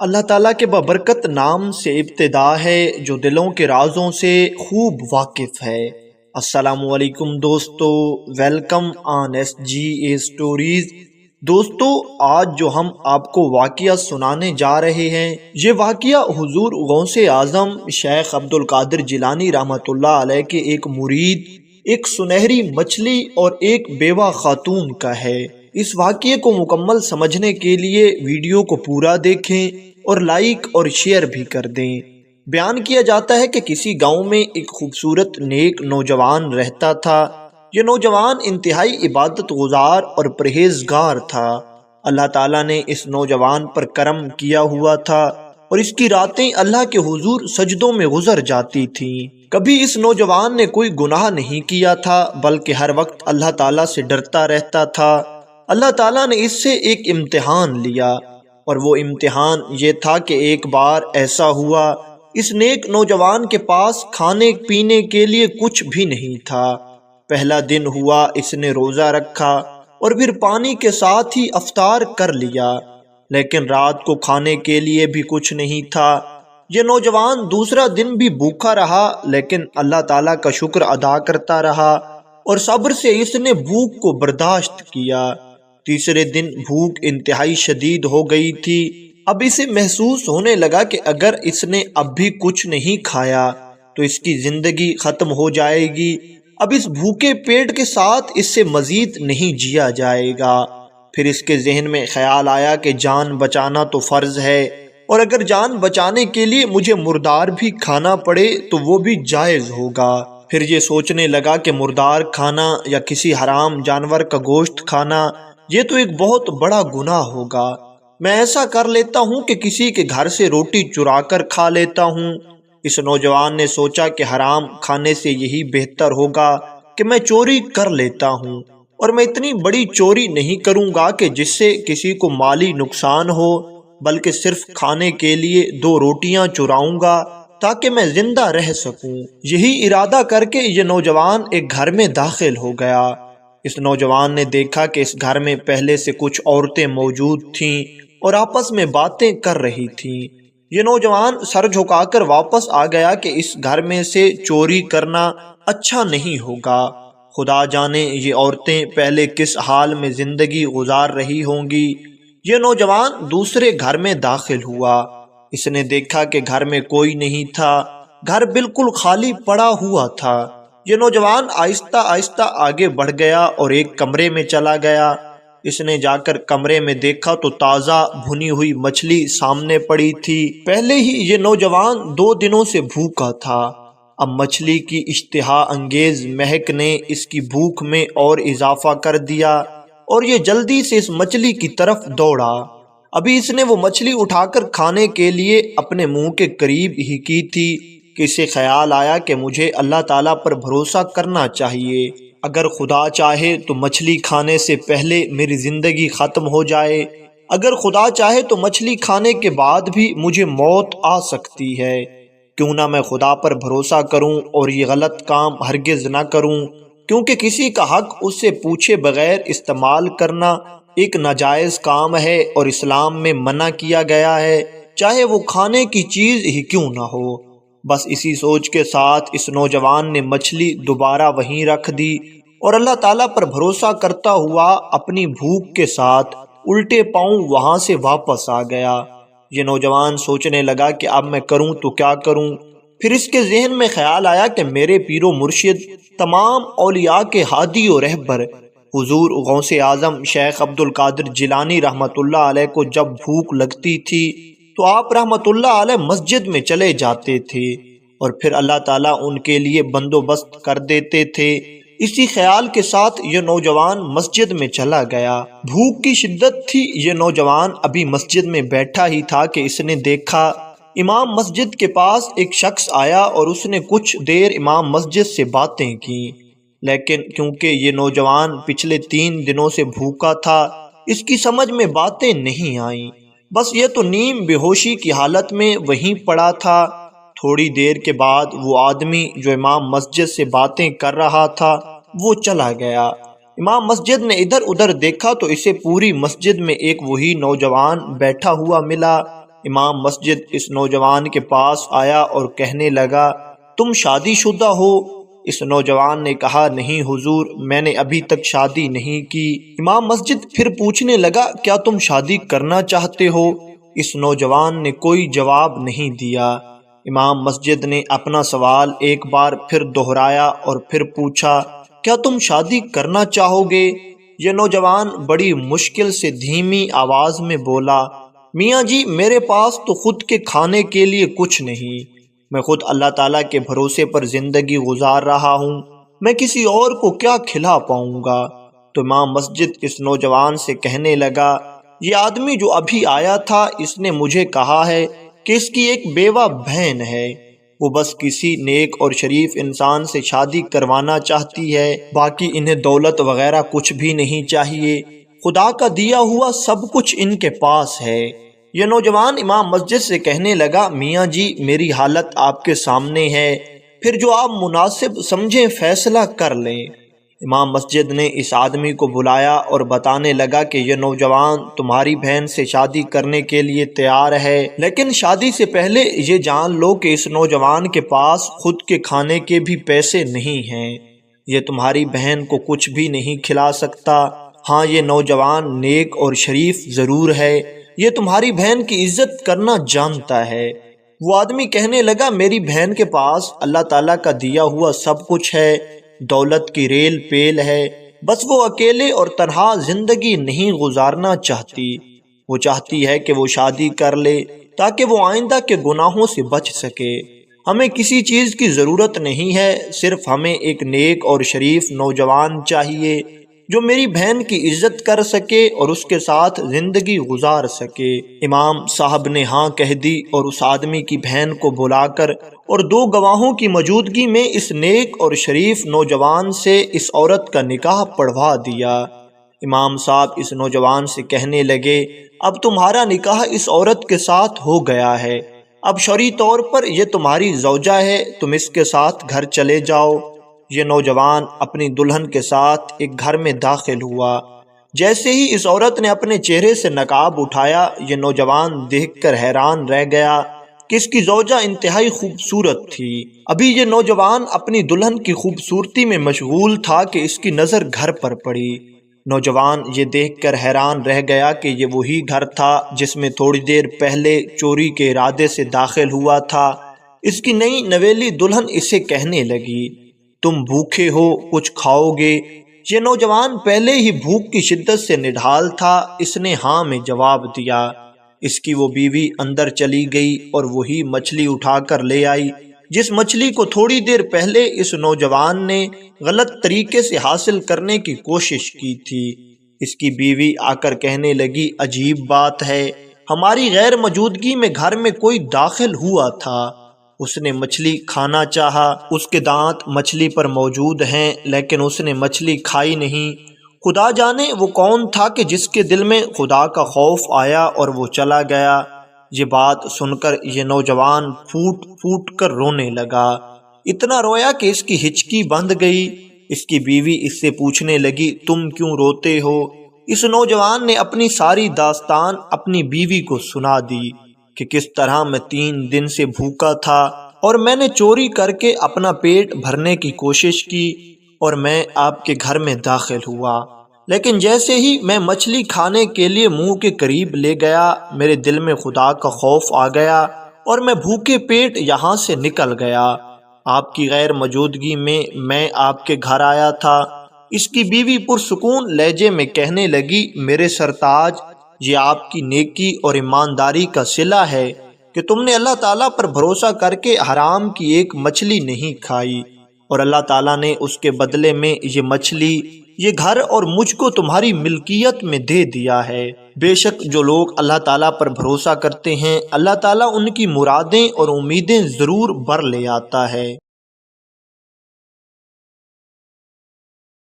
اللہ تعالیٰ کے بابرکت نام سے ابتدا ہے جو دلوں کے رازوں سے خوب واقف ہے۔ السلام علیکم دوستو، welcome on S G A stories. دوستو، آج جو ہم آپ کو واقعہ سنانے جا رہے ہیں، یہ واقعہ حضور غوث اعظم شیخ عبد القادر جیلانی رحمۃ اللہ علیہ کے ایک مرید، ایک سنہری مچھلی اور ایک بیوہ خاتون کا ہے۔ اس واقعے کو مکمل سمجھنے کے لیے ویڈیو کو پورا دیکھیں اور لائک اور شیئر بھی کر دیں۔ بیان کیا جاتا ہے کہ کسی گاؤں میں ایک خوبصورت نیک نوجوان رہتا تھا۔ یہ نوجوان انتہائی عبادت گزار اور پرہیزگار تھا۔ اللہ تعالیٰ نے اس نوجوان پر کرم کیا ہوا تھا اور اس کی راتیں اللہ کے حضور سجدوں میں گزر جاتی تھیں۔ کبھی اس نوجوان نے کوئی گناہ نہیں کیا تھا، بلکہ ہر وقت اللہ تعالیٰ سے ڈرتا رہتا تھا۔ اللہ تعالیٰ نے اس سے ایک امتحان لیا، اور وہ امتحان یہ تھا کہ ایک بار ایسا ہوا، اس نیک نوجوان کے پاس کھانے پینے کے لیے کچھ بھی نہیں تھا۔ پہلا دن ہوا، اس نے روزہ رکھا اور پھر پانی کے ساتھ ہی افطار کر لیا، لیکن رات کو کھانے کے لیے بھی کچھ نہیں تھا۔ یہ نوجوان دوسرا دن بھی بھوکا رہا، لیکن اللہ تعالیٰ کا شکر ادا کرتا رہا اور صبر سے اس نے بھوک کو برداشت کیا۔ تیسرے دن بھوک انتہائی شدید ہو گئی تھی۔ اب اسے محسوس ہونے لگا کہ اگر اس نے اب بھی کچھ نہیں کھایا تو اس کی زندگی ختم ہو جائے گی۔ اب اس بھوکے پیٹ کے ساتھ اس سے مزید نہیں جیا جائے گا۔ پھر اس کے ذہن میں خیال آیا کہ جان بچانا تو فرض ہے، اور اگر جان بچانے کے لیے مجھے مردار بھی کھانا پڑے تو وہ بھی جائز ہوگا۔ پھر یہ سوچنے لگا کہ مردار کھانا یا کسی حرام جانور کا گوشت کھانا یہ تو ایک بہت بڑا گناہ ہوگا۔ میں ایسا کر لیتا ہوں کہ کسی کے گھر سے روٹی چرا کر کھا لیتا ہوں۔ اس نوجوان نے سوچا کہ حرام کھانے سے یہی بہتر ہوگا کہ میں چوری کر لیتا ہوں، اور میں اتنی بڑی چوری نہیں کروں گا کہ جس سے کسی کو مالی نقصان ہو، بلکہ صرف کھانے کے لیے 2 روٹیاں چراؤں گا تاکہ میں زندہ رہ سکوں۔ یہی ارادہ کر کے یہ نوجوان ایک گھر میں داخل ہو گیا۔ اس نوجوان نے دیکھا کہ اس گھر میں پہلے سے کچھ عورتیں موجود تھیں اور آپس میں باتیں کر رہی تھیں۔ یہ نوجوان سر جھکا کر واپس آ گیا کہ اس گھر میں سے چوری کرنا اچھا نہیں ہوگا۔ خدا جانے یہ عورتیں پہلے کس حال میں زندگی گزار رہی ہوں گی۔ یہ نوجوان دوسرے گھر میں داخل ہوا۔ اس نے دیکھا کہ گھر میں کوئی نہیں تھا، گھر بالکل خالی پڑا ہوا تھا۔ یہ نوجوان آہستہ آہستہ آگے بڑھ گیا اور ایک کمرے میں چلا گیا۔ اس نے جا کر کمرے میں دیکھا تو تازہ بھنی ہوئی مچھلی سامنے پڑی تھی۔ پہلے ہی یہ نوجوان 2 دنوں سے بھوکا تھا۔ اب مچھلی کی اشتہا انگیز مہک نے اس کی بھوک میں اور اضافہ کر دیا، اور یہ جلدی سے اس مچھلی کی طرف دوڑا۔ ابھی اس نے وہ مچھلی اٹھا کر کھانے کے لیے اپنے منہ کے قریب ہی کی تھی کہ اسے خیال آیا کہ مجھے اللہ تعالیٰ پر بھروسہ کرنا چاہیے۔ اگر خدا چاہے تو مچھلی کھانے سے پہلے میری زندگی ختم ہو جائے، اگر خدا چاہے تو مچھلی کھانے کے بعد بھی مجھے موت آ سکتی ہے۔ کیوں نہ میں خدا پر بھروسہ کروں اور یہ غلط کام ہرگز نہ کروں، کیونکہ کسی کا حق اس سے پوچھے بغیر استعمال کرنا ایک ناجائز کام ہے اور اسلام میں منع کیا گیا ہے، چاہے وہ کھانے کی چیز ہی کیوں نہ ہو۔ بس اسی سوچ کے ساتھ اس نوجوان نے مچھلی دوبارہ وہیں رکھ دی اور اللہ تعالیٰ پر بھروسہ کرتا ہوا اپنی بھوک کے ساتھ الٹے پاؤں وہاں سے واپس آ گیا۔ یہ نوجوان سوچنے لگا کہ اب میں کروں تو کیا کروں۔ پھر اس کے ذہن میں خیال آیا کہ میرے پیر و مرشد، تمام اولیاء کے ہادی و رہبر حضور غوث اعظم شیخ عبد القادر جیلانی رحمۃ اللہ علیہ کو جب بھوک لگتی تھی تو آپ رحمۃ اللہ علیہ مسجد میں چلے جاتے تھے اور پھر اللہ تعالیٰ ان کے لیے بندوبست کر دیتے تھے۔ اسی خیال کے ساتھ یہ نوجوان مسجد میں چلا گیا۔ بھوک کی شدت تھی، یہ نوجوان ابھی مسجد میں بیٹھا ہی تھا کہ اس نے دیکھا امام مسجد کے پاس ایک شخص آیا اور اس نے کچھ دیر امام مسجد سے باتیں کی، لیکن کیونکہ یہ نوجوان پچھلے 3 دنوں سے بھوکا تھا، اس کی سمجھ میں باتیں نہیں آئیں۔ بس یہ تو نیم بے ہوشی کی حالت میں وہیں پڑا تھا۔ تھوڑی دیر کے بعد وہ آدمی جو امام مسجد سے باتیں کر رہا تھا وہ چلا گیا۔ امام مسجد نے ادھر ادھر دیکھا تو اسے پوری مسجد میں ایک وہی نوجوان بیٹھا ہوا ملا۔ امام مسجد اس نوجوان کے پاس آیا اور کہنے لگا تم شادی شدہ ہو؟ اس نوجوان نے کہا نہیں حضور، میں نے ابھی تک شادی نہیں کی۔ امام مسجد پھر پوچھنے لگا کیا تم شادی کرنا چاہتے ہو؟ اس نوجوان نے کوئی جواب نہیں دیا۔ امام مسجد نے اپنا سوال ایک بار پھر دہرایا اور پھر پوچھا کیا تم شادی کرنا چاہو گے؟ یہ نوجوان بڑی مشکل سے دھیمی آواز میں بولا میاں جی میرے پاس تو خود کے کھانے کے لیے کچھ نہیں، میں خود اللہ تعالیٰ کے بھروسے پر زندگی گزار رہا ہوں، میں کسی اور کو کیا کھلا پاؤں گا؟ تو امام مسجد اس نوجوان سے کہنے لگا یہ آدمی جو ابھی آیا تھا اس نے مجھے کہا ہے کہ اس کی ایک بیوہ بہن ہے، وہ بس کسی نیک اور شریف انسان سے شادی کروانا چاہتی ہے، باقی انہیں دولت وغیرہ کچھ بھی نہیں چاہیے، خدا کا دیا ہوا سب کچھ ان کے پاس ہے۔ یہ نوجوان امام مسجد سے کہنے لگا میاں جی میری حالت آپ کے سامنے ہے، پھر جو آپ مناسب سمجھیں فیصلہ کر لیں۔ امام مسجد نے اس آدمی کو بلایا اور بتانے لگا کہ یہ نوجوان تمہاری بہن سے شادی کرنے کے لیے تیار ہے، لیکن شادی سے پہلے یہ جان لو کہ اس نوجوان کے پاس خود کے کھانے کے بھی پیسے نہیں ہیں، یہ تمہاری بہن کو کچھ بھی نہیں کھلا سکتا۔ ہاں یہ نوجوان نیک اور شریف ضرور ہے، یہ تمہاری بہن کی عزت کرنا جانتا ہے۔ وہ آدمی کہنے لگا میری بہن کے پاس اللہ تعالیٰ کا دیا ہوا سب کچھ ہے، دولت کی ریل پیل ہے، بس وہ اکیلے اور تنہا زندگی نہیں گزارنا چاہتی، وہ چاہتی ہے کہ وہ شادی کر لے تاکہ وہ آئندہ کے گناہوں سے بچ سکے۔ ہمیں کسی چیز کی ضرورت نہیں ہے، صرف ہمیں ایک نیک اور شریف نوجوان چاہیے جو میری بہن کی عزت کر سکے اور اس کے ساتھ زندگی گزار سکے۔ امام صاحب نے ہاں کہہ دی اور اس آدمی کی بہن کو بلا کر اور دو گواہوں کی موجودگی میں اس نیک اور شریف نوجوان سے اس عورت کا نکاح پڑھوا دیا۔ امام صاحب اس نوجوان سے کہنے لگے اب تمہارا نکاح اس عورت کے ساتھ ہو گیا ہے، اب شرعی طور پر یہ تمہاری زوجہ ہے، تم اس کے ساتھ گھر چلے جاؤ۔ یہ نوجوان اپنی دلہن کے ساتھ ایک گھر میں داخل ہوا۔ جیسے ہی اس عورت نے اپنے چہرے سے نقاب اٹھایا، یہ نوجوان دیکھ کر حیران رہ گیا کہ اس کی زوجہ انتہائی خوبصورت تھی۔ ابھی یہ نوجوان اپنی دلہن کی خوبصورتی میں مشغول تھا کہ اس کی نظر گھر پر پڑی۔ نوجوان یہ دیکھ کر حیران رہ گیا کہ یہ وہی گھر تھا جس میں تھوڑی دیر پہلے چوری کے ارادے سے داخل ہوا تھا۔ اس کی نئی نویلی دلہن اسے کہنے لگی تم بھوکے ہو، کچھ کھاؤ گے؟ یہ نوجوان پہلے ہی بھوک کی شدت سے نڈھال تھا، اس نے ہاں میں جواب دیا۔ اس کی وہ بیوی اندر چلی گئی اور وہی مچھلی اٹھا کر لے آئی جس مچھلی کو تھوڑی دیر پہلے اس نوجوان نے غلط طریقے سے حاصل کرنے کی کوشش کی تھی۔ اس کی بیوی آ کر کہنے لگی عجیب بات ہے، ہماری غیر موجودگی میں گھر میں کوئی داخل ہوا تھا، اس نے مچھلی کھانا چاہا، اس کے دانت مچھلی پر موجود ہیں لیکن اس نے مچھلی کھائی نہیں۔ خدا جانے وہ کون تھا کہ جس کے دل میں خدا کا خوف آیا اور وہ چلا گیا۔ یہ بات سن کر یہ نوجوان پھوٹ پھوٹ کر رونے لگا، اتنا رویا کہ اس کی ہچکی بندھ گئی۔ اس کی بیوی اس سے پوچھنے لگی تم کیوں روتے ہو؟ اس نوجوان نے اپنی ساری داستان اپنی بیوی کو سنا دی کہ کس طرح میں 3 دن سے بھوکا تھا اور میں نے چوری کر کے اپنا پیٹ بھرنے کی کوشش کی اور میں آپ کے گھر میں داخل ہوا، لیکن جیسے ہی میں مچھلی کھانے کے لیے منہ کے قریب لے گیا میرے دل میں خدا کا خوف آ گیا اور میں بھوکے پیٹ یہاں سے نکل گیا۔ آپ کی غیر موجودگی میں آپ کے گھر آیا تھا۔ اس کی بیوی پرسکون لہجے میں کہنے لگی میرے سرتاج، یہ آپ کی نیکی اور ایمانداری کا صلہ ہے کہ تم نے اللہ تعالیٰ پر بھروسہ کر کے حرام کی ایک مچھلی نہیں کھائی اور اللہ تعالیٰ نے اس کے بدلے میں یہ مچھلی، یہ گھر اور مجھ کو تمہاری ملکیت میں دے دیا ہے۔ بے شک جو لوگ اللہ تعالیٰ پر بھروسہ کرتے ہیں اللہ تعالیٰ ان کی مرادیں اور امیدیں ضرور بر لے آتا ہے۔